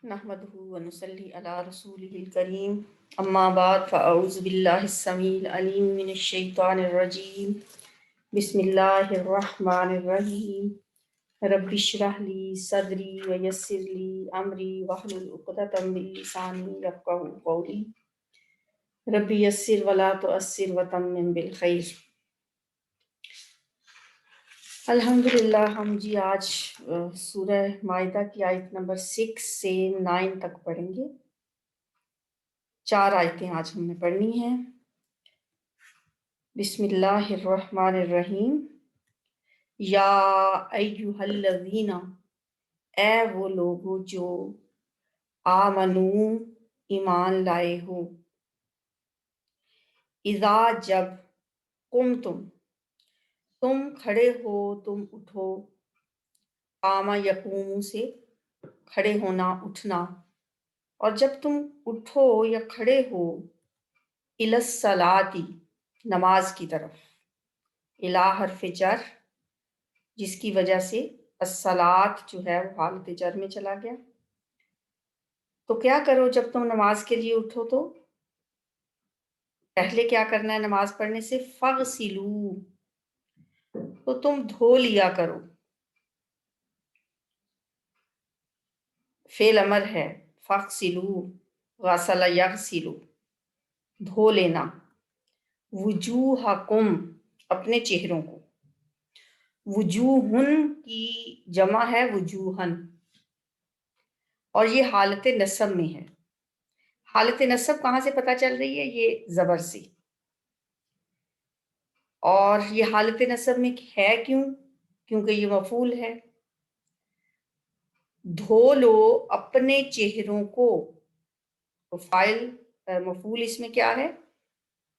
نحمده ونصلي على رسوله الكريم اما بعد فاعوذ بالله السميع العليم من الشيطان الرجيم بسم الله الرحمن الرحيم رب اشرح لي صدري ويسر لي امري واحلل عقدة من لساني يفقهوا قولي رب يسر ولا تؤثر وتمم بالخير. الحمدللہ ہم جی آج سورہ مائدہ کی آیت نمبر 6 سے 9 تک پڑھیں گے. 4 آیتیں آج ہم نے پڑھنی ہیں. بسم اللہ الرحمن الرحیم. یا ایہا الذین، اے وہ لوگو جو آمنو ایمان لائے ہو، اذا جب تم کھڑے ہو، تم اٹھو، قام یقوم سے کھڑے ہونا، اٹھنا، اور جب تم اٹھو یا کھڑے ہو، الی الصلاۃ نماز کی طرف، الی حرف جر جس کی وجہ سے الصلاۃ جو ہے وہ حالت جر میں چلا گیا. تو کیا کرو جب تم نماز کے لیے اٹھو تو پہلے کیا کرنا ہے نماز پڑھنے سے؟ فغسلو، تو تم دھو لیا کرو. فعل امر ہے، فغسلو، غسل یغسلو، دھو لینا. وجوہکم، اپنے چہروں کو. وجوہن کی جمع ہے وجوہن، اور یہ حالت نصب میں ہے. حالت نصب کہاں سے پتہ چل رہی ہے؟ یہ زبر سے. اور یہ حالت نصب میں ہے کیوں؟ کیونکہ یہ مفعول ہے. دھو لو اپنے چہروں کو، تو فاعل مفعول اس میں کیا ہے؟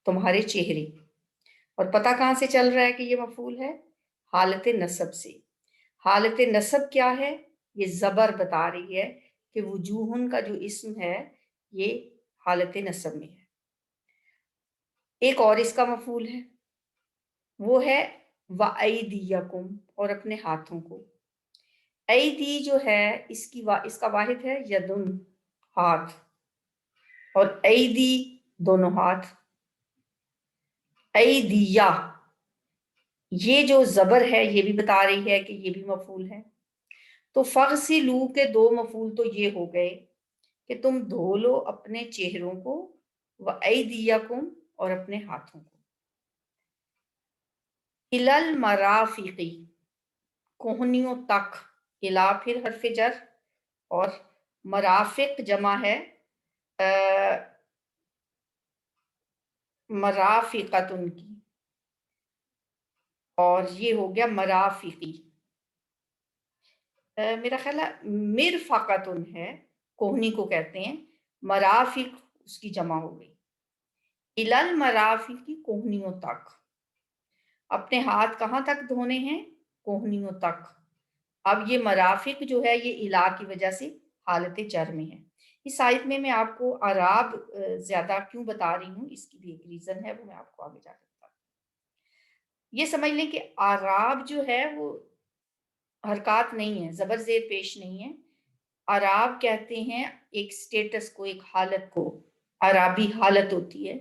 تمہارے چہرے. اور پتہ کہاں سے چل رہا ہے کہ یہ مفعول ہے؟ حالت نصب سے. حالت نصب کیا ہے؟ یہ زبر بتا رہی ہے کہ وجوہن کا جو اسم ہے یہ حالت نصب میں ہے. ایک اور اس کا مفعول ہے، وہ ہے وَأَيْدِيَكُمْ، اور اپنے ہاتھوں کو. ایدی جو ہے اس کا واحد ہے یدن، ہاتھ، اور ایدی دونوں ہاتھ. ایدیہ، یہ جو زبر ہے یہ بھی بتا رہی ہے کہ یہ بھی مفعول ہے. تو فغسلو کے 2 مفعول تو یہ ہو گئے کہ تم دھو لو اپنے چہروں کو، وَأَيْدِيَكُمْ، اور اپنے ہاتھوں کو. اِلَى الْمَرَافِقِ، کوہنیوں تک. الا پھر حرف جر، اور مرافق جمع ہے مرافقتن کی، اور یہ ہو گیا مرافقی. میرا خیال ہے مرفقتن ہے، کوہنی کو کہتے ہیں. مرافق اس کی جمع ہو گئی. الی المرافق کی کوہنیوں تک. اپنے ہاتھ کہاں تک دھونے ہیں؟ کوہنیوں تک. اب یہ مرافق جو ہے یہ الا کی وجہ سے حالت جر میں ہے. اس آیت میں آپ کو اعراب زیادہ کیوں بتا رہی ہوں، اس کی بھی ایک ریزن ہے، وہ میں آپ کو آگے جا کے بتاتی ہوں. یہ سمجھ لیں کہ اعراب جو ہے وہ حرکات نہیں ہے، زبر زیر پیش نہیں ہے. اعراب کہتے ہیں ایک سٹیٹس کو، ایک حالت کو، اعرابی حالت ہوتی ہے.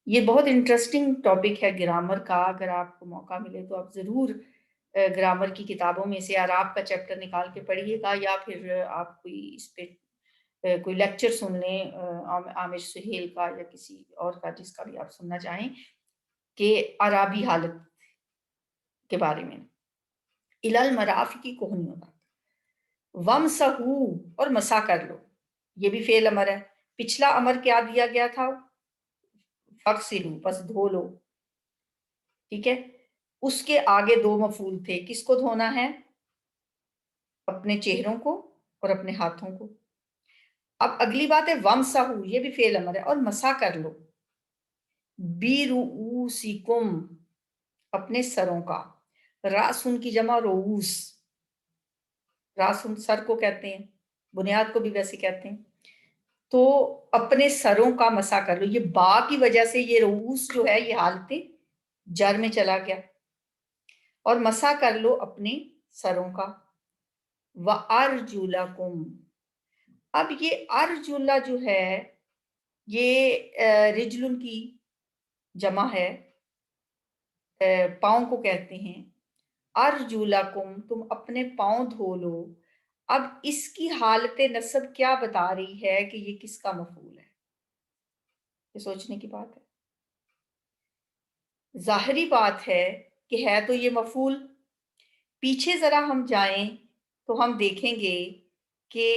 یہ بہت انٹرسٹنگ ٹاپک ہے گرامر کا. اگر آپ کو موقع ملے تو آپ ضرور گرامر کی کتابوں میں سے اعراب کا چیپٹر نکال کے پڑھیے گا، یا پھر آپ کوئی اس پہ کوئی لیکچر سن لیں عامر سہیل کا یا کسی اور کا، جس کا بھی آپ سننا چاہیں، کہ اعرابی حالت کے بارے میں. الی المرافق کی کوہنیوں تک. وَامْسَحُوا، اور مسح کر لو. یہ بھی فعل امر ہے. پچھلا امر کیا دیا گیا تھا؟ فَغْسِلُوا، بس دھو لو. ٹھیک ہے. اس کے آگے 2 مفعول تھے. کس کو دھونا ہے؟ اپنے چہروں کو اور اپنے ہاتھوں کو. اب اگلی بات ہے وَامْسَحُوا، یہ بھی فعل امر ہے، اور مسح کر لو. بِرُؤُوسِکُم، اپنے سروں کا. رأسن کی جمع رؤوس. راسن سر کو کہتے ہیں، بنیاد کو بھی ویسے کہتے ہیں. تو اپنے سروں کا مسح کر لو. یہ با کی وجہ سے یہ رؤوس جو ہے یہ حالت جر میں چلا گیا. اور مسح کر لو اپنے سروں کا. وَأَرْجُلَكُمْ، اب یہ ارجلا جو ہے یہ رجلن کی جمع ہے، پاؤں کو کہتے ہیں۔ ارجلکم، تم اپنے پاؤں دھو لو۔ اب اس کی حالت نصب کیا بتا رہی ہے کہ یہ کس کا مفعول ہے؟ یہ سوچنے کی بات ہے۔ ظاہری بات ہے کہ ہے تو یہ مفعول۔ پیچھے ذرا ہم جائیں تو ہم دیکھیں گے کہ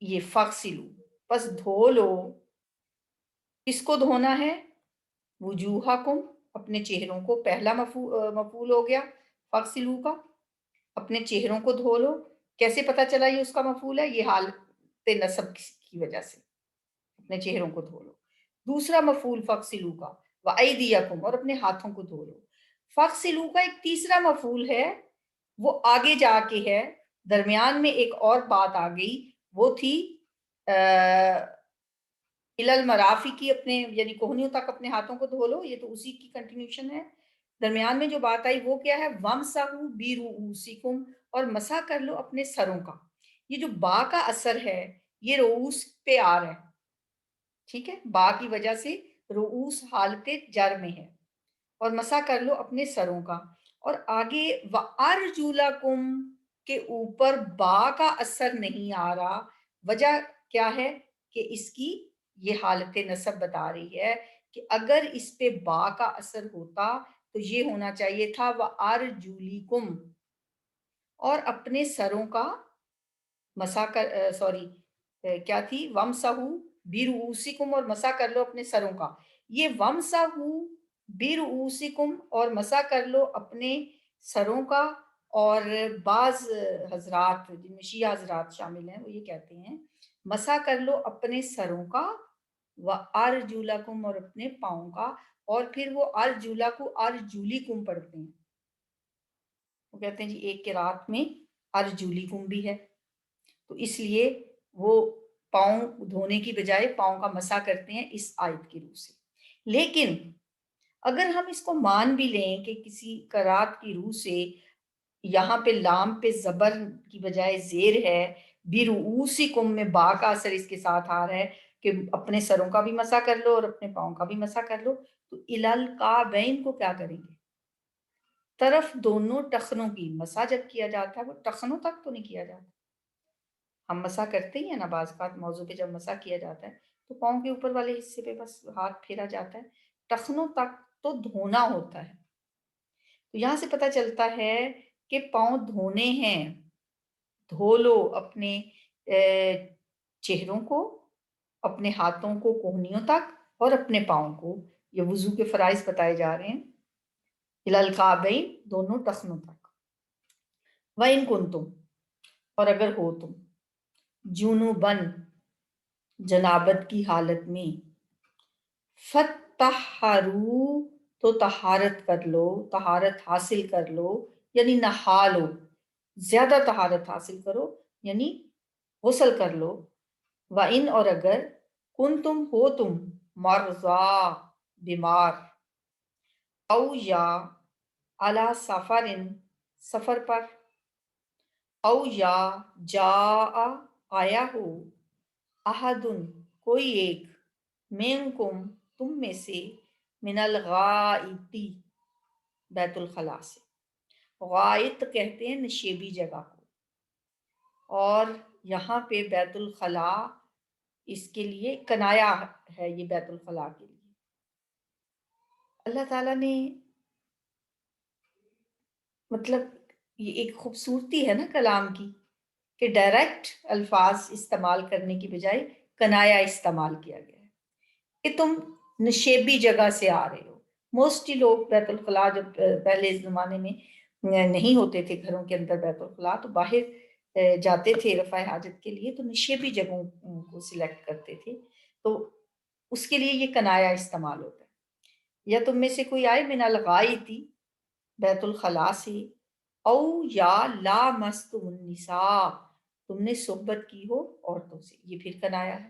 یہ فغسلو، پس دھو لو۔ کس کو دھونا ہے؟ وجوہکم، اپنے چہروں کو، پہلا مفعول ہو گیا فغسلو کا، اپنے چہروں کو دھو لو۔ کیسے پتا چلا یہ اس کا مفعول ہے؟ یہ حالت نصب کی وجہ سے، اپنے چہروں کو دھو لو۔ دوسرا مفعول فغسلو کا، وایدیکم، اور اپنے ہاتھوں کو دھو لو۔ فغسلو کا ایک تیسرا مفعول ہے، وہ آگے جا کے ہے، درمیان میں ایک اور بات آ گئی، وہ تھی المرافی کی، اپنے یعنی کوہنیوں تک اپنے ہاتھوں کو دھو لو، یہ تو اسی کی کنٹینیوشن ہے۔ درمیان میں جو بات آئی وہ کیا ہے؟ وَمْسَحُوا بِرُؤُوسِكُمْ، اور مسح کر لو اپنے سروں کا۔ یہ جو با کا اثر ہے یہ رؤوس پہ آ رہا ہے، ٹھیک ہے، با کی وجہ سے رؤوس حالت جر میں ہے، اور مسح کر لو اپنے سروں کا۔ اور آگے وَأَرْجُلَكُمْ کے اوپر با کا اثر نہیں آ رہا، وجہ کیا ہے کہ اس کی یہ حالت نصب بتا رہی ہے کہ اگر اس پہ با کا اثر ہوتا تو یہ ہونا چاہیے تھا وَأَرْجُلِكُمْ، اور اپنے سروں کا مسح کر کیا تھی؟ وَمْسَحُوا بِرُؤُوسِكُمْ، اور مسح کر لو اپنے سروں کا۔ یہ وَمْسَحُوا بِرُؤُوسِكُمْ اور مسح کر لو اپنے سروں کا، اور بعض حضرات جن میں شیعہ حضرات شامل ہیں وہ یہ کہتے ہیں مسح کر لو اپنے سروں کا، وَأَرْجُلَكُمْ، اور اپنے پاؤں کا، اور پھر وہ ارجولا کو ارجولیکم پڑھتے ہیں، وہ کہتے ہیں جی ایک قرات میں ارجولیکم بھی ہے، تو اس لیے وہ پاؤں دھونے کی بجائے پاؤں کا مسح کرتے ہیں اس آیت کی روح سے۔ لیکن اگر ہم اس کو مان بھی لیں کہ کسی قرات کی روح سے یہاں پہ لام پہ زبر کی بجائے زیر ہے، برؤوسکم میں با کا اثر اس کے ساتھ آ رہا ہے کہ اپنے سروں کا بھی مسح کر لو اور اپنے پاؤں کا بھی مسح کر لو، تو الالکعبین کو کیا کریں گے؟ طرف دونوں ٹخنوں کی مسح جب کیا جاتا ہے وہ ٹخنوں تک تو نہیں کیا جاتا، ہم مسح کرتے ہی ہیں نا، بعض اوقات موضوع پہ جب مسح کیا جاتا ہے تو پاؤں کے اوپر والے حصے پہ بس ہاتھ پھیرا جاتا ہے، ٹخنوں تک تو دھونا ہوتا ہے۔ تو یہاں سے پتہ چلتا ہے کہ پاؤں دھونے ہیں، دھو لو اپنے چہروں کو، اپنے ہاتھوں کو کوہنیوں تک، اور اپنے پاؤں کو۔ یہ وضو کے فرائض بتائے جا رہے ہیں، الالکعبین، دونوں ٹخنوں تک۔ وَإِن كُنتُم، اور اگر ہو تم، جنوباً، جنابت کی حالت میں، فَتَّحَّرُوا، تو طہارت کر لو، طہارت حاصل کر لو، یعنی نہا لو، زیادہ طہارت حاصل کرو، یعنی غسل کر لو۔ وَإِن، اور اگر، کنتم، ہو تم، مرضا، بیمار، او یا، علی سفرن، سفر پر، او یا، جاء، آیا ہو، احدن، کوئی ایک، منکم، تم میں سے، من الغائطی، بیت الخلاء سے۔ غائط کہتے ہیں نشیبی جگہ کو، اور یہاں پہ بیت الخلاء اس کے لیے کنایا ہے، یہ بیت الخلاء کے لیے اللہ تعالیٰ نے، مطلب یہ ایک خوبصورتی ہے نا کلام کی کہ ڈائریکٹ الفاظ استعمال کرنے کی بجائے کنایا استعمال کیا گیا ہے کہ تم نشیبی جگہ سے آ رہے ہو۔ موسٹلی لوگ بیت الخلاء جب پہلے اس زمانے میں نہیں ہوتے تھے گھروں کے اندر بیت الخلاء، تو باہر جاتے تھے رفع حاجت کے لیے، تو نشیبی جگہوں کو سلیکٹ کرتے تھے، تو اس کے لیے یہ کنایا استعمال ہوتا ہے۔ یا تم میں سے کوئی آئے من الغائطی، بیت الخلاء سے، او یا لامستم النساء، تم نے صحبت کی ہو عورتوں سے، یہ پھر کنایا ہے،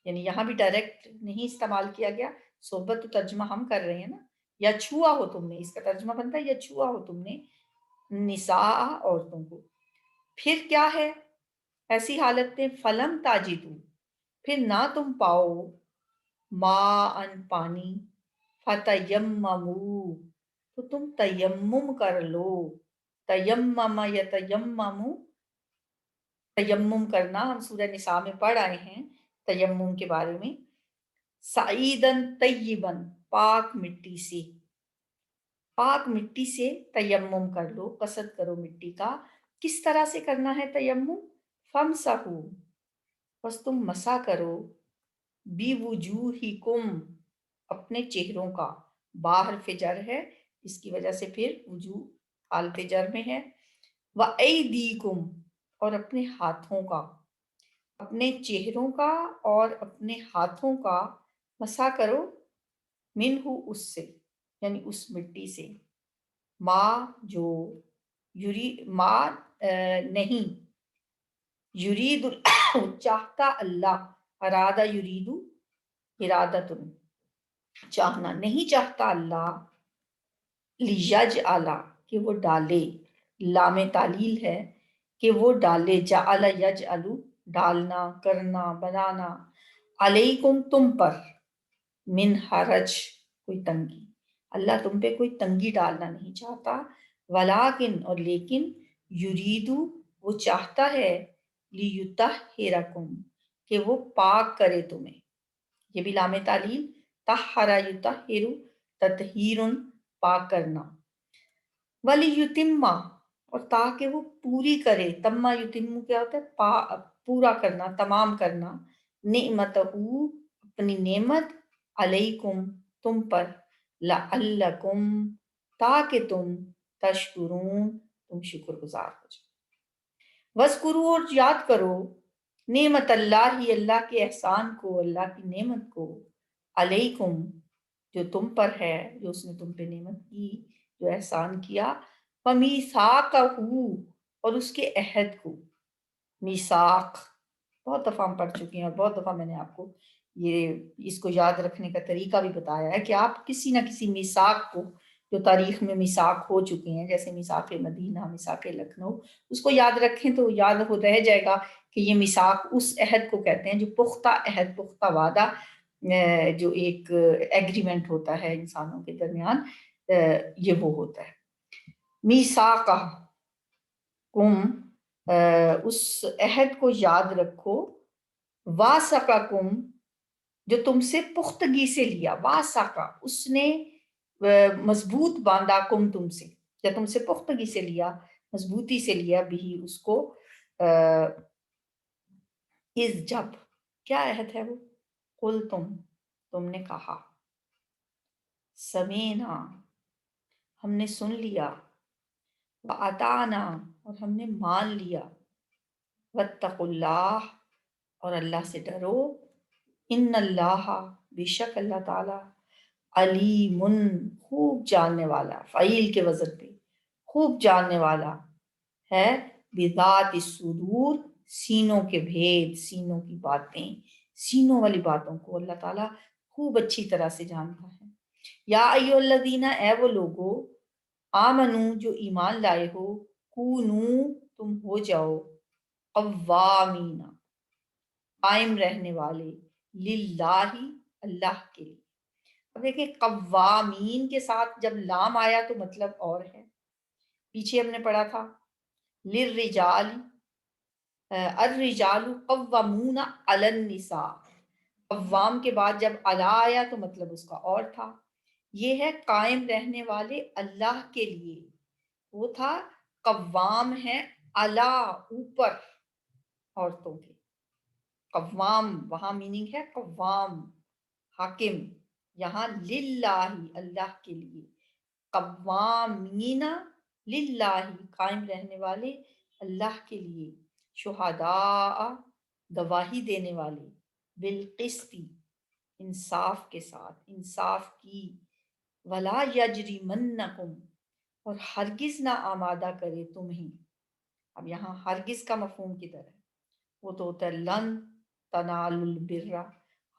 یعنی یہاں بھی ڈائریکٹ نہیں استعمال کیا گیا، صحبت تو ترجمہ ہم کر رہے ہیں نا، یا چھوا ہو تم نے، اس کا ترجمہ بنتا ہے یا چھوا ہو تم نے نساء، عورتوں کو۔ پھر کیا ہے؟ ایسی حالت میں فلم تاجدو، پھر نہ تم پاؤ، ما ان پانی، فتیممو، تو تم تیمم کر لو، تیمم یا تیممو، تیمم کرنا ہم سورہ نساء میں پڑھ آئے ہیں تیمم کے بارے میں، سعیدن طیبن، پاک مٹی سے، پاک مٹی سے تیمم کر لو، قصد کرو مٹی کا۔ کس طرح سے کرنا ہے تیمم؟ فمسحو، بس تم مسح کرو، بی وجوہکم، اپنے چہروں کا، باہر فجر ہے اس کی وجہ سے پھر وجوہ حال فجر میں ہے، وَأَيْدِيكُمْ، اور اپنے ہاتھوں کا، اپنے چہروں کا اور اپنے ہاتھوں کا مسح کرو، منہ، اس سے، یعنی اس مٹی سے، ما جو، ما نہیں، یرید چاہتا اللہ، ارادہ یرید ارادتن، چاہنا، نہیں چاہتا اللہ، لیجعل، کہ وہ ڈالے، لام تعلیل ہے کہ وہ ڈالے، جعل یجعل، ڈالنا، کرنا، بنانا، علیکم، تم پر، من حرج، کوئی تنگی، اللہ تم پہ کوئی تنگی ڈالنا نہیں چاہتا، ولیکن، اور لیکن، یریدو، وہ چاہتا ہے، لیطہرکم، کہ وہ پاک کرے تمہیں، یہ بھی لام تعلیل، طہر یطہر، تطہیر، پاک کرنا، ولیتم، اور تاکہ وہ پوری کرے، تمہ یتم کیا ہوتا ہے؟ پورا کرنا، تمام کرنا، نعمتہ، اپنی نعمت، علیکم، تم پر، لعلکم، تاکہ تم، تشکرون، تم شکر گزار ہو جاؤ، وذکروا، اور یاد کرو، نعمت اللہ، اللہ کے احسان کو، اللہ کی نعمت کو، علیکم، جو تم پر ہے، جو اس نے تم پہ نعمت کی، جو احسان کیا، وَمِیثَاقَهُ، اور اس کے عہد کو، میثاق بہت دفعہ ہم پڑھ چکے ہیں، اور بہت دفعہ میں نے آپ کو یہ اس کو یاد رکھنے کا طریقہ بھی بتایا ہے کہ آپ کسی نہ کسی میثاق کو، جو تاریخ میں میثاق ہو چکے ہیں، جیسے میثاق مدینہ، میثاق لکھنؤ، اس کو یاد رکھیں تو یاد ہو رہ جائے گا کہ یہ میثاق اس عہد کو کہتے ہیں جو پختہ عہد، پختہ وعدہ، جو ایک ایگریمنٹ ہوتا ہے انسانوں کے درمیان، یہ وہ ہوتا ہے، میثاقہ کم، اس عہد کو یاد رکھو، واسقکم، جو تم سے پختگی سے لیا، واسقہ، اس نے مضبوط باندھا، کم، تم سے، یا تم سے پختگی سے لیا، مضبوطی سے لیا، بھی اس کو، اس جب، کیا عہد ہے وہ؟ قل، تم نے کہا، سمینا، ہم نے سن لیا، وَأَطَعْنَا، اور ہم نے مان لیا، وَاتَّقُوا اللَّهَ، اور اللہ سے ڈرو، ان اللہ، بے شک اللہ تعالی، علیم، خوب جاننے والا، فعیل کے وزن پہ، خوب جاننے والا ہے، بذات الصدور، سینوں کے بھید، سینوں کی باتیں، سینوں والی باتوں کو اللہ تعالیٰ خوب اچھی طرح سے جانتا ہے۔ یا ایھا الذین، اے وہ لوگو، آمنو، جو ایمان لائے ہو، کونو، تم ہو جاؤ، قوامین، قائم رہنے والے، للہ، اللہ کے لیے۔ اب دیکھیں قوامین کے ساتھ جب لام آیا تو مطلب اور ہے، پیچھے ہم نے پڑھا تھا للرجال، الرجال قوامون علی النساء، قوام کے بعد جب علی آیا تو مطلب اس کا اور تھا، یہ ہے قائم رہنے والے اللہ کے لیے، وہ تھا قوام ہے علی، اوپر عورتوں کے، قوام وہاں میننگ ہے قوام، حاکم، یہاں للہ، اللہ کے لیے، قوامین للہ، قائم رہنے والے اللہ کے لیے، شہداء، گواہی دینے والے، بالقسط، انصاف کے ساتھ، انصاف کی، ولا یجرمنکم، اور ہرگز نہ آمادہ کرے تمہیں، اب یہاں ہرگز کا مفہوم کدھر ہے؟ وہ تو ہوتا ہے لن تنالوا البر،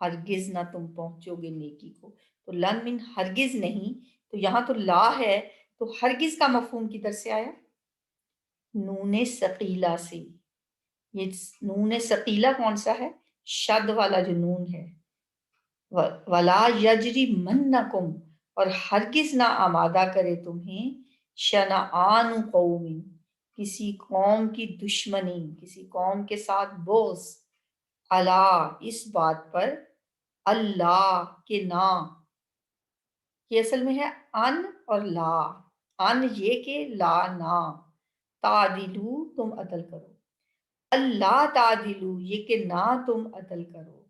ہرگز نہ تم پہنچو گے نیکی کو، تو لن من ہرگز نہیں، تو یہاں تو لا ہے، تو ہرگز کا مفہوم کدھر سے آیا؟ نون ثقیلہ سے، یہ نون ثقیلہ کون سا ہے؟ شد والا جو نون ہے. ولا یجری منکم، اور ہرگز نہ آمادہ کرے تمہیں شنآن قوم، کسی قوم کی دشمنی، کسی قوم کے ساتھ بغض، اللہ اس بات پر، اللہ کے نا، یہ اصل میں ہے ان اور لا. ان یہ کہ لا نا، تعدلو تم عدل کرو، اللہ تعدلو یہ کہ نہ تم عدل کرو،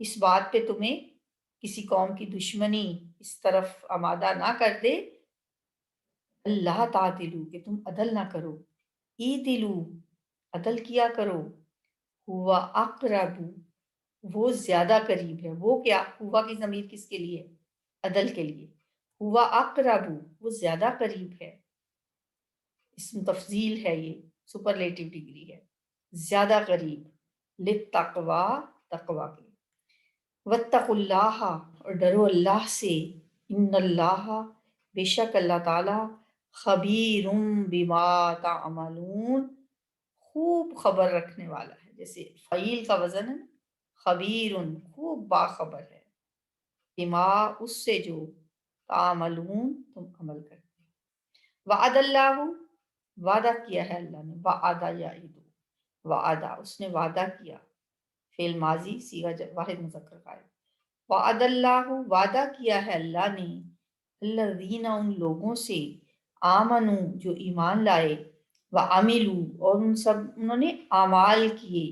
اس بات پہ تمہیں کسی قوم کی دشمنی اس طرف آمادہ نہ کر دے، اللہ تعدلو کہ تم عدل نہ کرو، ایدلو عدل کیا کرو، ہوا اقرب وہ زیادہ قریب ہے. وہ کیا؟ ہوا کی ضمیر کس کے لیے؟ عدل کے لیے. ہوا اقرب وہ زیادہ قریب ہے، اسم تفضیل ہے، یہ سپرلیٹو ڈگری ہے، زیادہ قریب، للتقوی تقوی کے. واتقوا اللہ اور ڈرو اللہ سے، ان اللہ بے شک اللہ تعالی خبیر بما تعملون خوب خبر رکھنے والا ہے. جیسے فعیل کا وزن ہے، خبیر خوب باخبر ہے، بما اس سے جو تعملون تم عمل کرتے ہو. وعد اللہ وعدہ کیا ہے اللہ نے، وعدہ یعیدو وعدہ اس نے وعدہ کیا، فعل ماضی صیغہ واحد مذکر فاعل. وعد اللہ وعدہ کیا ہے اللہ نے، الذین ان لوگوں سے، آمنو جو ایمان لائے، وعملوا اور انہوں نے اعمال کیے.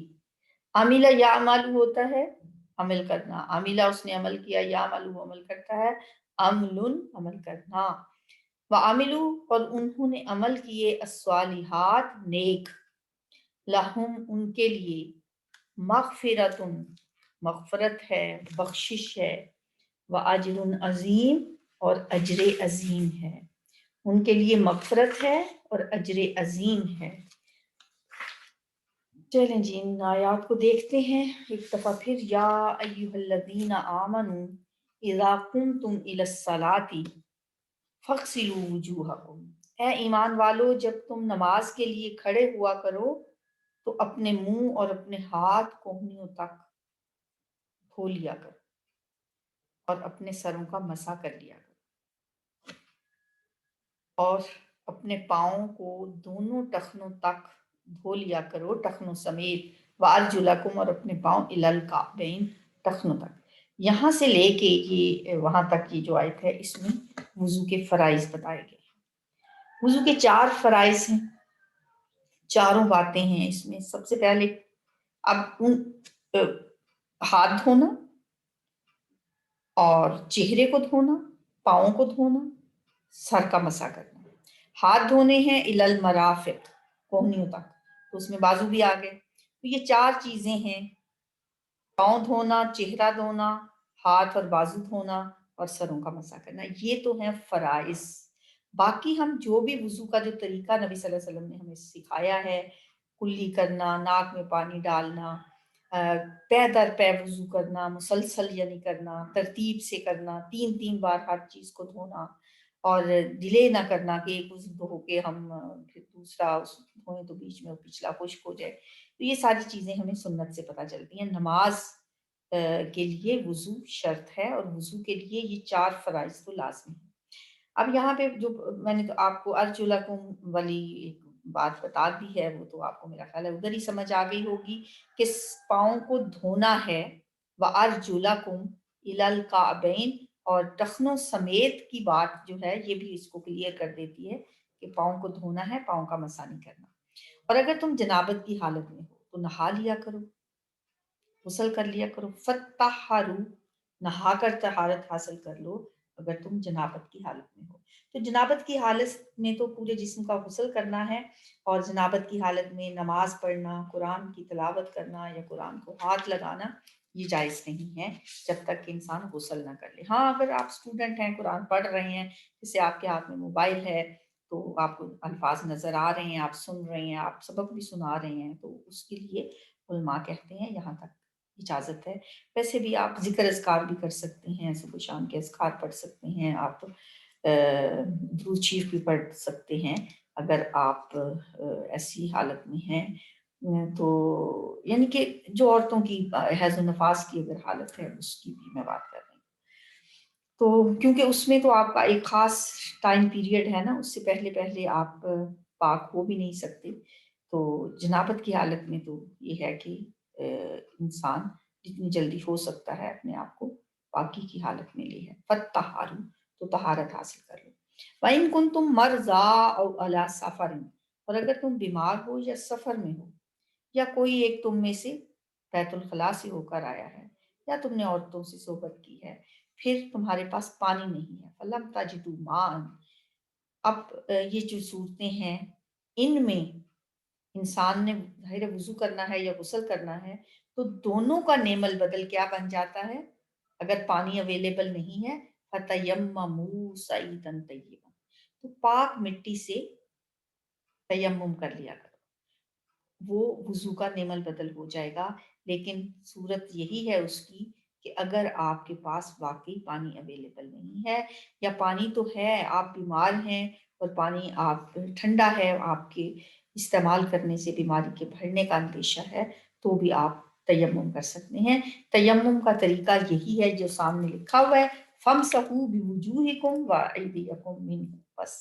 عمل یعمل ہوتا ہے عمل کرنا، عملہ اس نے عمل کیا، یعمل عمل کرتا ہے، عمل عمل کرنا. وعملوا اور انہوں نے عمل کیے، الصالحات نیک، لہم ان کے لیے، مغفرت مغفرت ہے، بخشش ہے، واجر عظیم اور اجر عظیم ہے، ان کے لیے مغفرت ہے اور اجر عظیم ہے. چلیں جی ان آیات کو دیکھتے ہیں ایک دفعہ پھر. یا ایھا الذین آمنوا اذا قمتم الی الصلاۃ فاغسلوا وجوہکم، اے ایمان والو جب تم نماز کے لیے کھڑے ہوا کرو تو اپنے منہ اور اپنے ہاتھ کونیوں تک دھو لیا کرو اور اپنے سروں کا مسح کر لیا کرو، اور اپنے پاؤں کو دونوں ٹخنوں تک دھو لیا کرو ٹخنوں سمیت، وارجلکم اور اپنے پاؤں الی الکعبین ٹخنوں تک. یہاں سے لے کے یہ وہاں تک یہ جو آیت ہے اس میں وضو کے فرائض بتائے گئے. وضو کے 4 فرائض ہیں، چاروں باتیں ہیں اس میں. سب سے پہلے اب ہاتھ دھونا اور چہرے کو دھونا، پاؤں کو دھونا، سر کا مسح کرنا. ہاتھ دھونے ہیں الی المرافق کوہنیوں تک، تو اس میں بازو بھی آ گئے. تو یہ 4 چیزیں ہیں، پاؤں دھونا، چہرہ دھونا، ہاتھ اور بازو دھونا اور سروں کا مسح کرنا. یہ تو ہیں فرائض. باقی ہم جو بھی وضو کا جو طریقہ نبی صلی اللہ علیہ وسلم نے ہمیں سکھایا ہے، کلی کرنا، ناک میں پانی ڈالنا، پے در پے وضو کرنا، مسلسل یعنی کرنا، ترتیب سے کرنا، 3 بار ہر چیز کو دھونا، اور ڈیلے نہ کرنا کہ ایک وضو دھو کے ہم پھر دوسرا دھوئیں تو بیچ میں پچھلا خشک ہو جائے. تو یہ ساری چیزیں ہمیں سنت سے پتہ چلتی ہیں. نماز کے لیے وضو شرط ہے، اور وضو کے لیے یہ 4 فرائض تو لازمی ہیں. اب یہاں پہ جو میں نے تو آپ کو ارجلکم والی ایک بات بتا دی ہے، وہ تو آپ کو میرا خیال ہے ادھر ہی سمجھ آ گئی ہوگی کہ پاؤں کو دھونا ہے، وارجلکم الی الکعبین، اور ٹخنوں سمیت کی بات جو ہے یہ بھی اس کو کلیئر کر دیتی ہے کہ پاؤں کو دھونا ہے، پاؤں کا مسح نہیں کرنا. اور اگر تم جنابت کی حالت میں ہو تو نہا لیا کرو، غسل کر لیا کرو. فتطہروا نہا کر طہارت حاصل کر لو اگر تم جنابت کی حالت میں ہو. تو جنابت کی حالت میں تو پورے جسم کا غسل کرنا ہے، اور جنابت کی حالت میں نماز پڑھنا، قرآن کی تلاوت کرنا یا قرآن کو ہاتھ لگانا یہ جائز نہیں ہے جب تک کہ انسان غسل نہ کر لے. ہاں اگر آپ اسٹوڈنٹ ہیں، قرآن پڑھ رہے ہیں، جیسے آپ کے ہاتھ میں موبائل ہے تو آپ کو الفاظ نظر آ رہے ہیں، آپ سن رہے ہیں، آپ سبق بھی سنا رہے ہیں، تو اس کے لیے علماء کہتے ہیں یہاں تک اجازت ہے. ویسے بھی آپ ذکر اذکار بھی کر سکتے ہیں، صبح شام کے اذکار پڑھ سکتے ہیں، آپ درود شریف بھی پڑھ سکتے ہیں اگر آپ ایسی حالت میں ہیں. تو یعنی کہ جو عورتوں کی حیض و نفاس کی اگر حالت ہے اس کی بھی میں بات کر رہی ہوں، تو کیونکہ اس میں تو آپ کا ایک خاص ٹائم پیریڈ ہے نا، اس سے پہلے پہلے آپ پاک ہو بھی نہیں سکتے. تو جنابت کی حالت میں تو یہ ہے کہ انسان جتنی جلدی ہو سکتا ہے اپنے آپ کو پاکی کی حالت میں لے ہے. فَاتَّہَارُ، تو طہارت حاصل کر لو. وَإِن كُنتُم مَرْضَىٰ أَوْ عَلَىٰ سَفَرٍ، اور اگر تم بیمار ہو یا سفر میں ہو، یا کوئی ایک تم میں سے بیت الخلاء سے ہو کر آیا ہے، یا تم نے عورتوں سے صحبت کی ہے، پھر تمہارے پاس پانی نہیں ہے. فَلَمْ تَجِدُوا مَاءً، اب یہ جو صورتیں ہیں ان میں انسان نے ظاہر وضو کرنا ہے یا غسل کرنا ہے، تو دونوں کا نعم البدل کیا بن جاتا ہے؟ اگر پانی اویلیبل نہیں ہے فَتَيَمَّمُوا صَعِيدًا طَيِّبًا، تو پاک مٹی سے تیمم کر لیا کرو، وہ وضو کا نعم البدل ہو جائے گا. لیکن صورت یہی ہے اس کی کہ اگر آپ کے پاس واقعی پانی اویلیبل نہیں ہے، یا پانی تو ہے آپ بیمار ہیں اور پانی آپ ٹھنڈا ہے، آپ کے استعمال کرنے سے بیماری کے بڑھنے کا اندیشہ ہے، تو بھی آپ تیمم کر سکتے ہیں. تیمم کا طریقہ یہی ہے جو سامنے لکھا ہوا ہے، فَامْسَحُوا بِوُجُوهِكُمْ وَأَيْدِيَكُمْ مِنْهُ، بس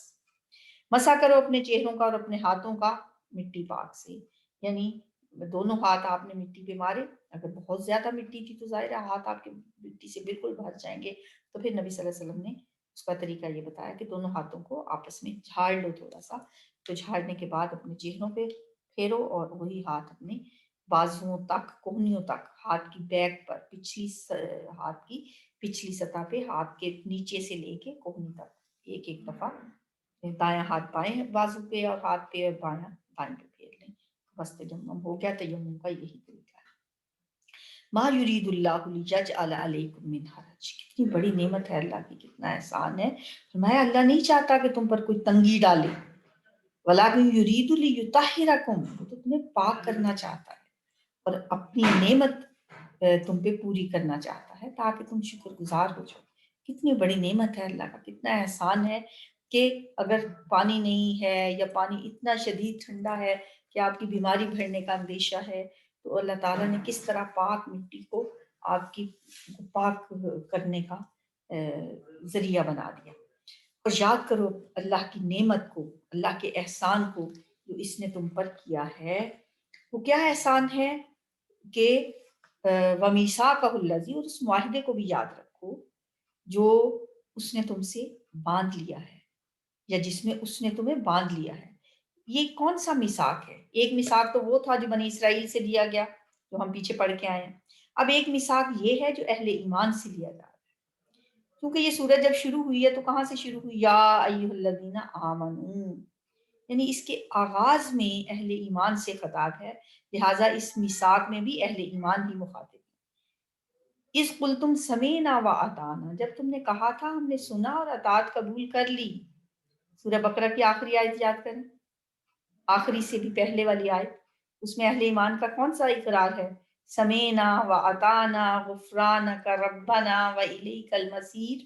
مسح کرو اپنے چہروں کا اور اپنے ہاتھوں کا مٹی پاک سے. یعنی دونوں ہاتھ آپ نے مٹی پہ مارے، اگر بہت زیادہ مٹی تھی تو ظاہر ہے ہاتھ آپ کے مٹی سے بالکل بھر جائیں گے، تو پھر نبی صلی اللہ علیہ وسلم نے اس کا طریقہ یہ بتایا کہ دونوں ہاتھوں کو آپس میں جھاڑ لو تھوڑا سا. تو جھاڑنے کے بعد اپنے چہروں پہ پھیرو، اور وہی ہاتھ اپنے بازوؤں تک، کوہنیوں تک، ہاتھ کی بیک پر، ہاتھ کی پچھلی سطح پہ، ہاتھ کے نیچے سے لے کے کوہنی تک ایک ایک دفعہ دایاں ہاتھ بائیں بازو پہ اور ہاتھ پہ، اور بایاں دائیں پہ پھیر لیں. بس تیمم ہو گیا. تیمم کا یہی طریقہ ہے. ما یرید اللہ لیجعل علیکم من حرج، کتنی بڑی نعمت ہے اللہ کی، کتنا احسان ہے. فرمایا اللہ نہیں چاہتا کہ تم پر کوئی تنگی ڈالے، ولکن یرید لیطہرکم، وہ تو تمہیں پاک کرنا چاہتا ہے اور اپنی نعمت تم پہ پوری کرنا چاہتا ہے تاکہ تم شکر گزار ہو جاؤ. کتنی بڑی نعمت ہے اللہ کا، کتنا احسان ہے کہ اگر پانی نہیں ہے یا پانی اتنا شدید ٹھنڈا ہے کہ آپ کی بیماری بڑھنے کا اندیشہ ہے، تو اللہ تعالیٰ نے کس طرح پاک مٹی کو آپ کی پاک کرنے کا ذریعہ بنا دیا. اور یاد کرو اللہ کی نعمت کو، اللہ کے احسان کو جو اس نے تم پر کیا ہے. وہ کیا احسان ہے کہ وَمِيثَاقَهُ الَّذِي، اور اس معاہدے کو بھی یاد رکھو جو اس نے تم سے باندھ لیا ہے، یا جس میں اس نے تمہیں باندھ لیا ہے. یہ کون سا میثاق ہے؟ ایک میثاق تو وہ تھا جو بنی اسرائیل سے لیا گیا، جو ہم پیچھے پڑھ کے آئے ہیں. اب ایک میثاق یہ ہے جو اہل ایمان سے لیا جا رہا ہے. کیونکہ یہ سورج جب شروع ہوئی ہے تو کہاں سے شروع ہوئی؟ یا ایھا الذین آمنو، یعنی اس کے آغاز میں اہل ایمان سے خطاب ہے، لہٰذا اس میثاق میں بھی اہل ایمان ہی مخاطب ہے. اذ قلتم سمعنا واطعنا، جب تم نے کہا تھا ہم نے سنا اور اطاعت قبول کر لی. سورہ بقرہ کی آخری آیت یاد کریں، آخری سے بھی پہلے والی آیت، اس میں اہل ایمان کا کون سا اقرار ہے؟ سمینا و اطانا غفرانک ربنا و الیک المصیر.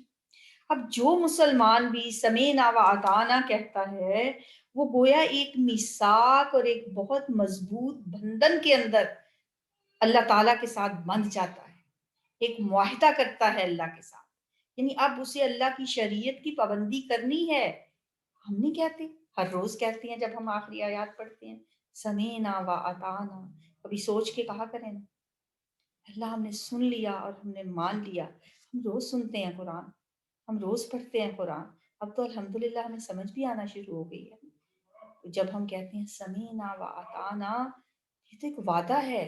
اب جو مسلمان بھی سمینا و اطانا کہتا ہے، وہ گویا ایک میثاق اور ایک بہت مضبوط بندھن کے اندر اللہ تعالیٰ کے ساتھ بندھ جاتا ہے، ایک معاہدہ کرتا ہے اللہ کے ساتھ. یعنی اب اسے اللہ کی شریعت کی پابندی کرنی ہے. ہم نہیں کہتے، ہر روز کہتے ہیں جب ہم آخری آیات پڑھتے ہیں سمینا و اطعنا، کبھی سوچ کے کہا کریں نا، اللہ ہم نے سن لیا اور ہم نے مان لیا. ہم روز سنتے ہیں قرآن، ہم روز پڑھتے ہیں قرآن، اب تو الحمدللہ ہمیں سمجھ بھی آنا شروع ہو گئی ہے. جب ہم کہتے ہیں سمینا و اطعنا، یہ تو ایک وعدہ ہے.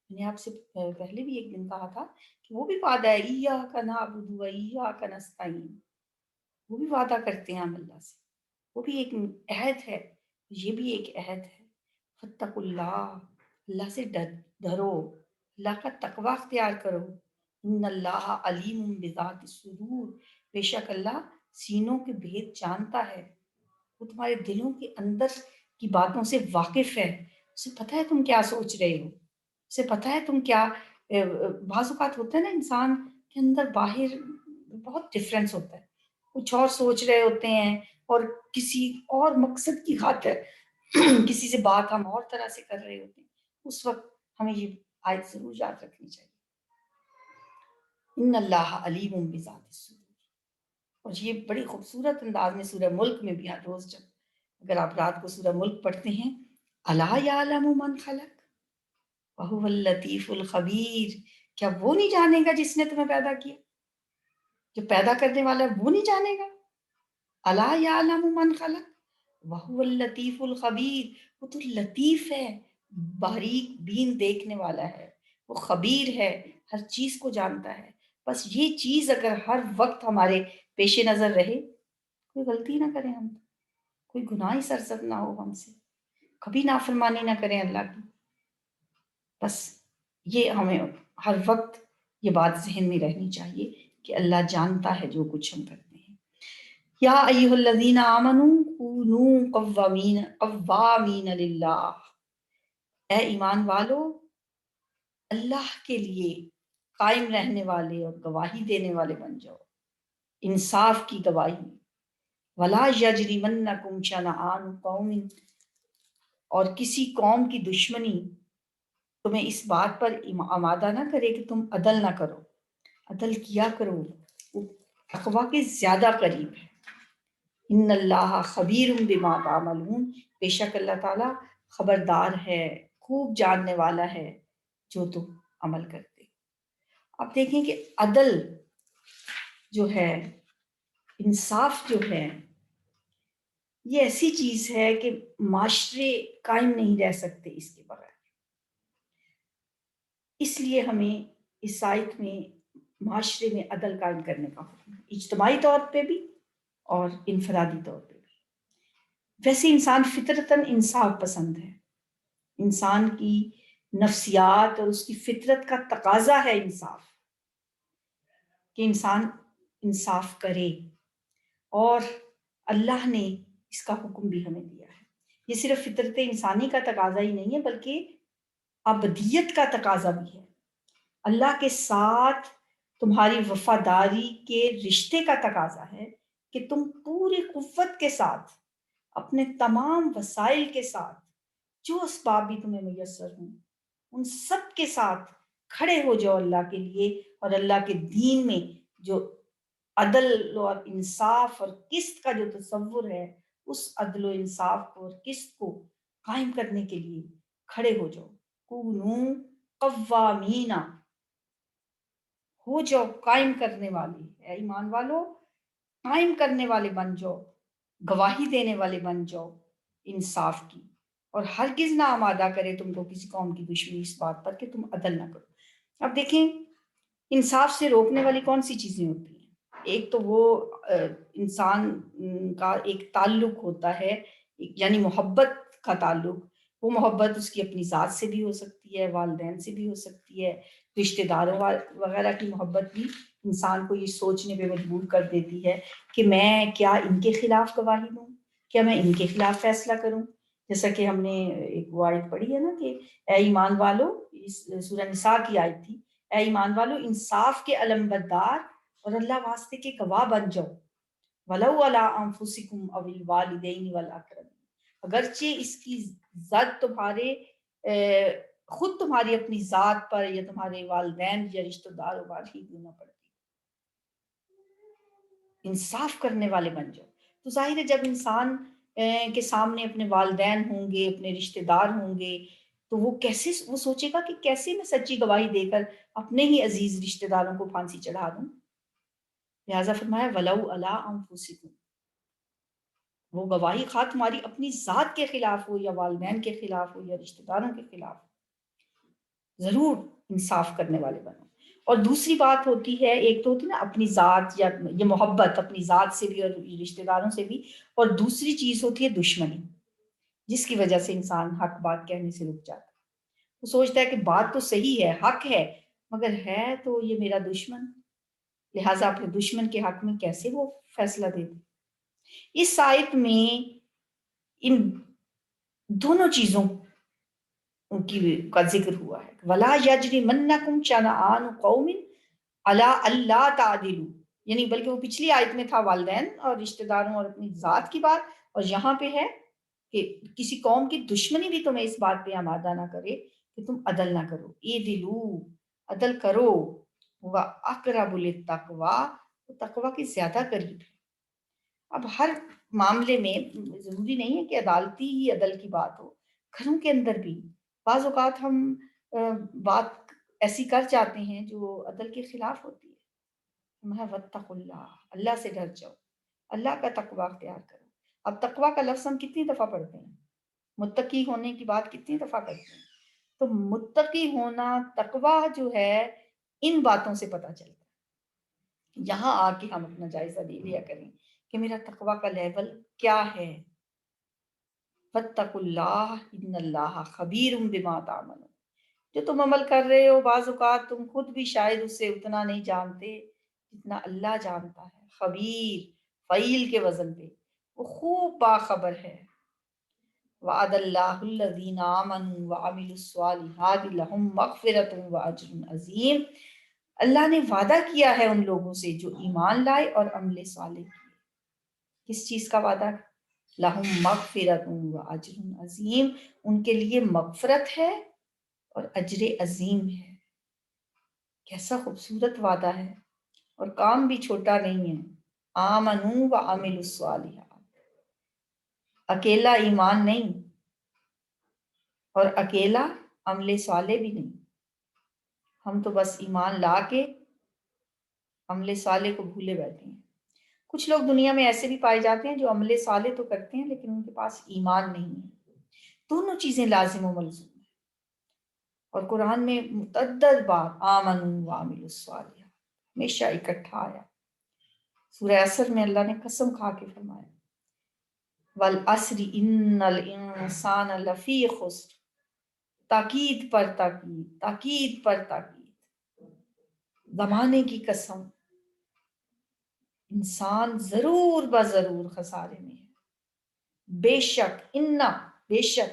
میں نے آپ سے پہلے بھی ایک دن کہا تھا کہ وہ بھی وعدہ ہے، ایاک نعبد و ایاک نستعین، وہ بھی وعدہ کرتے ہیں ہم اللہ سے، وہ بھی ایک عہد ہے، یہ بھی ایک عہد ہے. فاتقوا اللہ، اللہ سے ڈرو، اللہ کا تقوی اختیار کرو. ان اللہ علیم بذات الصدور، بے شک اللہ سینوں کے بھید جانتا ہے، وہ تمہارے دلوں کے اندر کی باتوں سے واقف ہے. اسے پتہ ہے تم کیا سوچ رہے ہو، اسے پتہ ہے تم کیا. بعض اوقات ہوتا ہے نا انسان کے اندر باہر بہت ڈفرینس ہوتا ہے، کچھ اور سوچ رہے ہوتے ہیں اور کسی اور مقصد کی خاطر کسی سے بات ہم اور طرح سے کر رہے ہوتے ہیں. اس وقت ہمیں یہ آیت ضرور یاد رکھنی چاہیے، ان اللہ علیم بذات الصدور۔ اور یہ بڑی خوبصورت انداز میں سورہ ملک میں بھی ہر روز جب اگر آپ رات کو سورہ ملک پڑھتے ہیں، الا یعلم من خلق وہو اللطیف الخبیر، کیا وہ نہیں جانے گا جس نے تمہیں پیدا کیا؟ جو پیدا کرنے والا ہے وہ نہیں جانے گا؟ الا یعلم من خلق وہو اللطیف الخبیر، وہ تو لطیف ہے، باریک بین دیکھنے والا ہے، وہ خبیر ہے، ہر چیز کو جانتا ہے۔ بس یہ چیز اگر ہر وقت ہمارے پیش نظر رہے، کوئی غلطی نہ کریں ہم، کوئی گناہ سرزد نہ ہو ہم سے، کبھی نافرمانی نہ کریں اللہ کی، بس یہ ہمیں ہر وقت یہ بات ذہن میں رہنی چاہیے کہ اللہ جانتا ہے جو کچھ ہم کرتے ہیں۔ یا ایھا الذین آمنوا کونوا قوامین للہ، اے ایمان والو اللہ کے لیے قائم رہنے والے اور گواہی دینے والے بن جاؤ، انصاف کی گواہی۔ ولا یجرمنکم شنآن قوم، اور کسی قوم کی دشمنی تمہیں اس بات پر آمادہ نہ کرے کہ تم عدل نہ کرو، عدل کیا کرو، وہ تقویٰ کے زیادہ قریب ہے۔ ان اللہ خبیر بما تعملون، بے شک اللہ تعالیٰ خبردار ہے، خوب جاننے والا ہے جو تم عمل کرتے۔ اب دیکھیں کہ عدل جو ہے، انصاف جو ہے، یہ ایسی چیز ہے کہ معاشرے قائم نہیں رہ سکتے اس کے بغیر۔ اس لیے ہمیں اس آیت میں معاشرے میں عدل قائم کرنے کا حکم ہے، اجتماعی طور پہ بھی اور انفرادی طور پہ بھی۔ ویسے انسان فطرتاً انصاف پسند ہے، انسان کی نفسیات اور اس کی فطرت کا تقاضا ہے انصاف، کہ انسان انصاف کرے، اور اللہ نے اس کا حکم بھی ہمیں دیا ہے۔ یہ صرف فطرت انسانی کا تقاضا ہی نہیں ہے بلکہ ابدیت کا تقاضا بھی ہے۔ اللہ کے ساتھ تمہاری وفاداری کے رشتے کا تقاضا ہے کہ تم پوری قوت کے ساتھ، اپنے تمام وسائل کے ساتھ، جو اسباب بھی تمہیں میسر ہوں ان سب کے ساتھ کھڑے ہو جاؤ اللہ کے لیے، اور اللہ کے دین میں جو عدل اور انصاف اور قسط کا جو تصور ہے، اس عدل و انصاف کو اور قسط کو قائم کرنے کے لیے کھڑے ہو جاؤ۔ کونوا قوامین، ہو جاؤ قائم کرنے والے، اے ایمان والو قائم کرنے والے بن جاؤ، گواہی دینے والے بن جاؤ انصاف کی، اور ہرگز نہ آمادہ کرے تم کو کسی قوم کی دشمنی اس بات پر کہ تم عدل نہ کرو۔ اب دیکھیں انصاف سے روکنے والی کون سی چیزیں ہوتی ہیں؟ ایک تو وہ انسان کا ایک تعلق ہوتا ہے، یعنی محبت کا تعلق، وہ محبت اس کی اپنی ذات سے بھی ہو سکتی ہے، والدین سے بھی ہو سکتی ہے، رشتہ داروں وغیرہ کی محبت بھی انسان کو یہ سوچنے پہ مجبور کر دیتی ہے کہ میں کیا ان کے خلاف گواہی دوں، کیا میں ان کے خلاف فیصلہ کروں؟ جیسا کہ ہم نے ایک وہ آیت پڑھی ہے نا کہ اے ایمان والو، اس سورہ نساء کی آیت تھی، اے ایمان والو انصاف کے علمبردار اور اللہ واسطے کے گواہ بن جاؤ، وَلَوْ عَلَىٰ أَنفُسِكُمْ أَوِ الْوَالِدَيْنِ وَالْأَقْرَبِينَ، اگرچہ اس کی زد تمہارے خود تمہاری اپنی ذات پر یا تمہارے والدین یا رشتہ داروں پر ہی کیوں نہ پڑتی، انصاف کرنے والے بن جاؤ۔ تو ظاہر ہے جب انسان کے سامنے اپنے والدین ہوں گے، اپنے رشتہ دار ہوں گے، تو وہ کیسے وہ سوچے گا کہ کیسے میں سچی گواہی دے کر اپنے ہی عزیز رشتہ داروں کو پھانسی چڑھا دوں۔ لہٰذا فرمایا وَلَوْ عَلَىٰ أَنفُسِكُمْ، وہ گواہی خواہ تمہاری اپنی ذات کے خلاف ہو یا والدین کے خلاف ہو یا رشتہ داروں کے خلاف، ضرور انصاف کرنے والے بنو۔ اور دوسری بات ہوتی ہے، ایک تو ہوتی ہے نا اپنی ذات یا یہ محبت اپنی ذات سے بھی اور رشتہ داروں سے بھی، اور دوسری چیز ہوتی ہے دشمنی، جس کی وجہ سے انسان حق بات کہنے سے رک جاتا ہے۔ وہ سوچتا ہے کہ بات تو صحیح ہے، حق ہے، مگر ہے تو یہ میرا دشمن، لہٰذا اپنے دشمن کے حق میں کیسے وہ فیصلہ دے دے۔ اس آیت میں ان دونوں چیزوں کا ذکر ہوا ہے، وَلَا يَجْرِمَنَّكُمْ شَنَآنُ قَوْمٍ عَلَىٰ أَلَّا تَعْدِلُوا، یعنی بلکہ وہ پچھلی آیت میں تھا والدین اور رشتہ داروں اور اپنی ذات کی بات، اور یہاں پہ ہے کہ کسی قوم کی دشمنی بھی تمہیں اس بات پہ آمادہ نہ کرے کہ تم عدل نہ کرو، اعدلو، عدل کرو، وَأَقْرَبُ لِلتَّقْوَىٰ، تقویٰ کے زیادہ قریب ہے۔ اب ہر معاملے میں ضروری نہیں ہے کہ عدالتی ہی عدل کی بات ہو، گھروں کے اندر بھی بعض اوقات ہم بات ایسی کر جاتے ہیں جو عدل کے خلاف ہوتی ہے۔ وَاتَّقُوا اللَّهَ، اللہ سے ڈر جاؤ، اللہ کا تقویٰ اختیار کرو۔ اب تقویٰ کا لفظ ہم کتنی دفعہ پڑھتے ہیں، متقی ہونے کی بات کتنی دفعہ کرتے ہیں؟ تو متقی ہونا، تقویٰ جو ہے، ان باتوں سے پتہ چلتا ہے۔ یہاں آ کے ہم اپنا جائزہ لے لیا کریں کہ میرا تقویٰ کا لیول کیا ہے۔ فَاتَّقُوا اللَّهَ إِنَّ اللَّهَ خَبِيرٌ بِمَا تَعْمَلُونَ، جو تم عمل کر رہے ہو بعض اوقات تم خود بھی شاید اس سے اتنا نہیں جانتے جتنا اللہ جانتا ہے۔ خبیر، فعیل کے وزن پہ، وہ خوب باخبر ہے۔ وعد اللہ الذین آمنوا وعملوا الصالحات لہم مغفرۃ واجر عظیم، اللہ نے وعدہ کیا ہے ان لوگوں سے جو ایمان لائے اور عمل صالح کیے۔ کس چیز کا وعدہ؟ لہم مغفرۃ واجر عظیم، ان کے لیے مغفرت ہے اور اجر عظیم ہے۔ کیسا خوبصورت وعدہ ہے، اور کام بھی چھوٹا نہیں ہے۔ آمنوا وعملوا الصالحات، اکیلا ایمان نہیں اور اکیلا عمل صالح بھی نہیں، ہم تو بس ایمان لا کے عمل صالح کو بھولے بیٹھے ہیں۔ کچھ لوگ دنیا میں ایسے بھی پائے جاتے ہیں جو عمل صالح تو کرتے ہیں لیکن ان کے پاس ایمان نہیں ہے۔ دونوں چیزیں لازم و ملزوم ہیں، اور قرآن میں متعدد بار آمنوا وعملوا الصالحات ہمیشہ اکٹھا آیا۔ سورہ عصر میں اللہ نے قسم کھا کے فرمایا والعصر ان الانسان لفی خسر، تاکید پر تاکید، تاکید پر تاکید، زمانے کی قسم، انسان ضرور بضرور خسارے میں ہے۔ بے شک، بے شک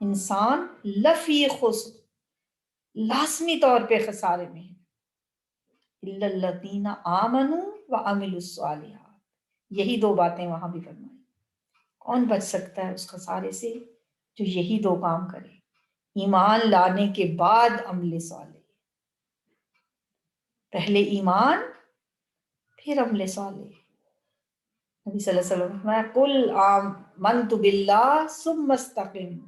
انسان لفی خسر، لازمی طور پہ خسارے میں ہے۔ الا الذین آمنوا وعملوا الصالحات، یہی دو باتیں وہاں بھی فرمائی۔ کون بچ سکتا ہے اس خسارے سے؟ جو یہی دو کام کرے، ایمان لانے کے بعد عمل صالح، پہلے ایمان پھر عمل صالح۔ نبی صلی اللہ علیہ وسلم نے فرمایا قل آمنت باللہ ثم استقم،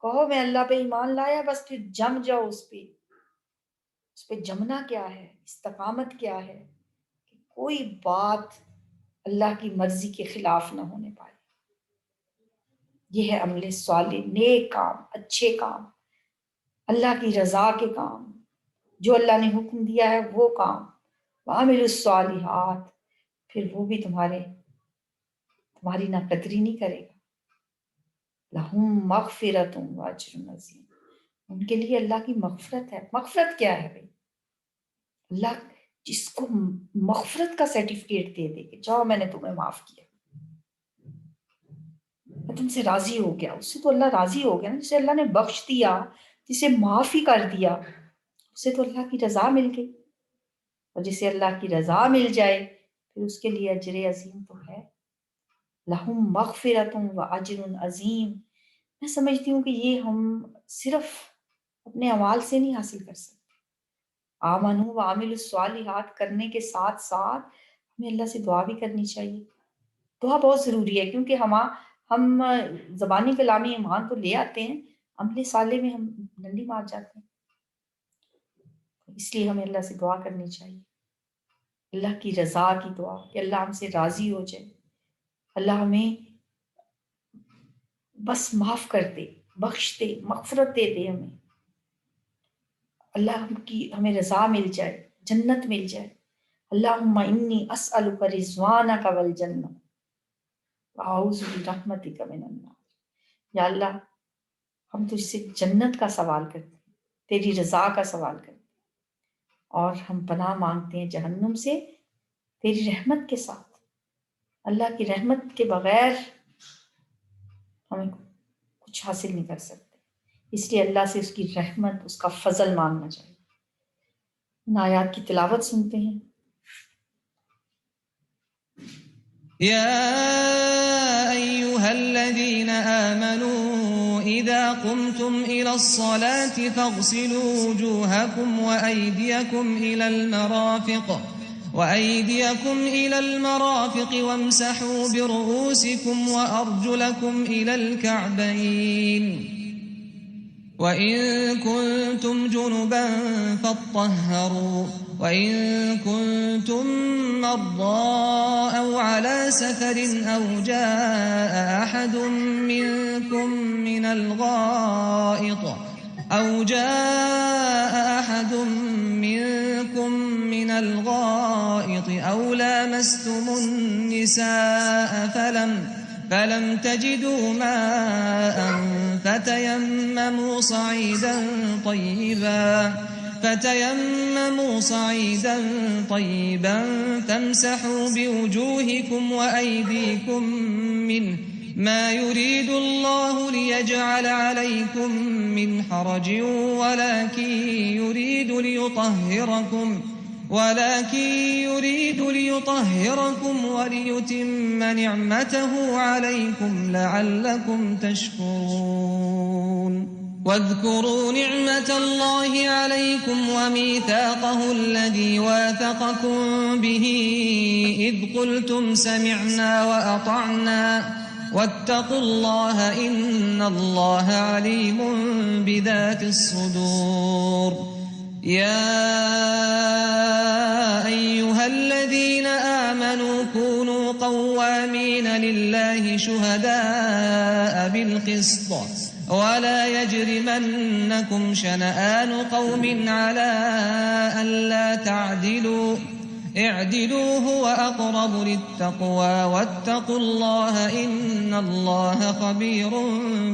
کہو میں اللہ پہ ایمان لایا، بس پھر جم جاؤ اس پہ۔ اس پہ جمنا کیا ہے؟ استقامت کیا ہے؟ کہ کوئی بات اللہ کی مرضی کے خلاف نہ ہونے پائے۔ یہ ہے عمل صالح، نیک کام، اچھے کام، اللہ کی رضا کے کام، جو اللہ نے حکم دیا ہے وہ کام۔ وعملوا الصالحات، پھر وہ بھی تمہاری نہ قدری نہیں کرے گا۔ لہم مغفرۃ واجر عظیم، ان کے لیے اللہ کی مغفرت ہے۔ مغفرت کیا ہے بھائی؟ اللہ جس کو مغفرت کا سرٹیفکیٹ دے دے کہ جاؤ میں نے تمہیں معاف کیا، میں تم سے راضی ہو گیا، اس سے تو اللہ راضی ہو گیا نا۔ جسے اللہ نے بخش دیا، جسے معاف ہی کر دیا، اسے تو اللہ کی رضا مل گئی، اور جسے اللہ کی رضا مل جائے پھر اس کے لیے اجر عظیم تو ہے۔ لہم مغفرۃ واجر عظیم، میں سمجھتی ہوں کہ یہ ہم صرف اپنے اعمال سے نہیں حاصل کر سکتے۔ آمنوا وعملوا الصالحات کرنے کے ساتھ ساتھ ہمیں اللہ سے دعا بھی کرنی چاہیے۔ دعا بہت ضروری ہے، کیونکہ ہم زبانی کلامی ایمان تو لے آتے ہیں، عمل صالح میں ہم ڈنڈی مار جاتے ہیں۔ اس لیے ہمیں اللہ سے دعا کرنی چاہیے، اللہ کی رضا کی دعا، کہ اللہ ہم سے راضی ہو جائے، اللہ ہمیں بس معاف کر دے، بخش دے، مغفرت دے دے ہمیں، اللہ ہمیں رضا مل جائے، جنت مل جائے۔ اللہم انی اسألک رضوانک والجنہ واعوذ برحمتک من النار، یا اللہ ہم تجھ سے جنت کا سوال کرتے ہیں، تیری رضا کا سوال کرتے ہیں، اور ہم پناہ مانگتے ہیں جہنم سے تیری رحمت کے ساتھ۔ اللہ کی رحمت کے بغیر ہمیں کچھ حاصل نہیں کر سکتے، اس لیے اللہ سے اس کی رحمت، اس کا فضل مانگنا چاہیے۔ ان آیات کی تلاوت سنتے ہیں۔ يا أيها الذين آمنوا إذا قمتم إلى الصلاة فاغسلوا وجوهكم وأيديكم إلى المرافق وامسحوا برؤوسكم وأرجلكم إلى الكعبين وإن كنتم جنبا فاطهروا وإن كنتم مرضى أو على سفر أو جاء أحد منكم من الغائط أو لامستم النساء فلم تجدوا ماء فتيمموا صعيدا طيبا فامسحوا بوجوهكم وأيديكم منه ما يريد الله ليجعل عليكم من حرج ولكن يريد ليطهركم وليتم نعمته عليكم لعلكم تشكرون واذكروا نعمة الله عليكم وميثاقه الذي واثقكم به إذ قلتم سمعنا وأطعنا واتقوا الله إن الله عليم بذات الصدور يا أيها الذين آمنوا كونوا قوامين لله شهداء بالقسط ولا يجرمنكم شنآن قوم على ألا تعدلوا اعدلوا هو أقرب للتقوى واتقوا الله إن الله خبير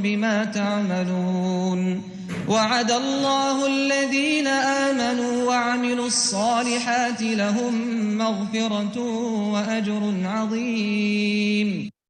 بما تعملون وعد الله الذين آمنوا وعملوا الصالحات لهم مغفرة وأجر عظيم